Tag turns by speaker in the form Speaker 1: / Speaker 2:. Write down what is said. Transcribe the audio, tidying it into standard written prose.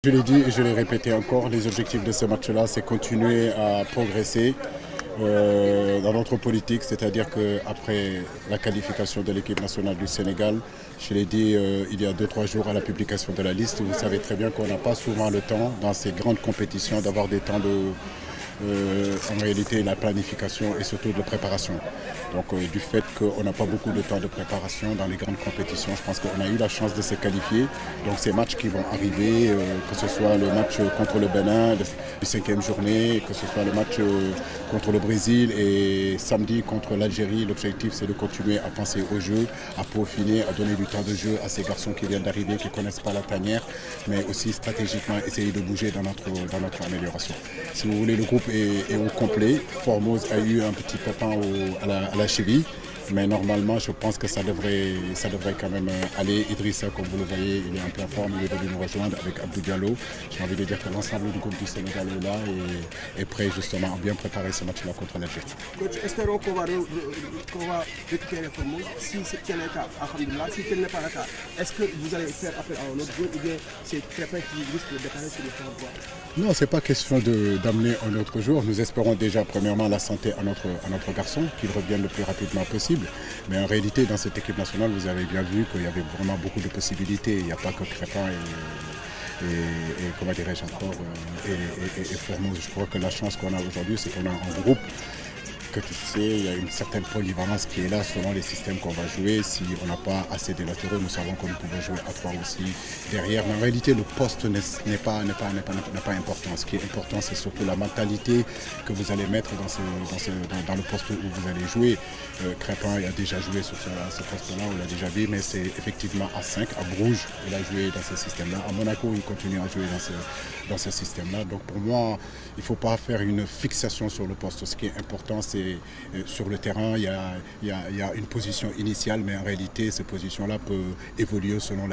Speaker 1: Je l'ai dit et je l'ai répété encore, les objectifs de ce match-là, c'est continuer à progresser dans notre politique, c'est-à-dire qu'après la qualification de l'équipe nationale du Sénégal, je l'ai dit il y a 2-3 jours à la publication de la liste, vous savez très bien qu'on n'a pas souvent le temps dans ces grandes compétitions d'avoir des temps en réalité la planification et surtout de préparation. Donc du fait qu'on n'a pas beaucoup de temps de préparation dans les grandes compétitions, je pense qu'on a eu la chance de se qualifier. Donc ces matchs qui vont arriver, que ce soit le match contre le Bénin, la 5e journée, que ce soit le match contre le Brésil et samedi contre l'Algérie, l'objectif c'est de continuer à penser au jeu, à peaufiner, à donner du temps de jeu à ces garçons qui viennent d'arriver, qui ne connaissent pas la tanière, mais aussi stratégiquement essayer de bouger dans notre amélioration. Si vous voulez, le groupe est au complet. Formose a eu un petit pépin à la cheville. Mais normalement, je pense que ça devrait quand même aller. Idrissa, comme vous le voyez, il est en pleine forme, il est venu nous rejoindre avec Abdou Diallo. J'ai envie de dire que l'ensemble du groupe du Sénégal est là et est prêt justement à bien préparer ce match-là contre l'Algérie.
Speaker 2: Coach, espérons qu'on va récupérer Formose. Si c'est le cas, alhamdoulilah. Si tel n'est pas le cas, est-ce que vous allez faire appel à un autre joueur ou bien c'est Crépin qui risque de décaler sur le plan droit?
Speaker 1: Non, ce n'est pas question d'amener un autre jour. Nous espérons déjà premièrement la santé à notre garçon, qu'il revienne le plus rapidement possible. Mais en réalité, dans cette équipe nationale, vous avez bien vu qu'il y avait vraiment beaucoup de possibilités. Il n'y a pas que Crépin et comment dirais-je encore, et Formose. Je crois que la chance qu'on a aujourd'hui, c'est qu'on a un groupe que tu sais, il y a une certaine polyvalence qui est là selon les systèmes qu'on va jouer. Si on n'a pas assez de latéraux, nous savons que nous pouvons jouer à 3 aussi derrière. Mais en réalité, le poste n'est pas important. Ce qui est important, c'est surtout la mentalité que vous allez mettre dans le poste où vous allez jouer. Crépin a déjà joué sur ce poste-là, on l'a déjà vu, mais c'est effectivement à 5, à Bruges, il a joué dans ce système-là. À Monaco, il continue à jouer dans ce système-là. Donc pour moi, il ne faut pas faire une fixation sur le poste. Ce qui est important, c'est sur le terrain, il y a une position initiale, mais en réalité, cette position-là peut évoluer selon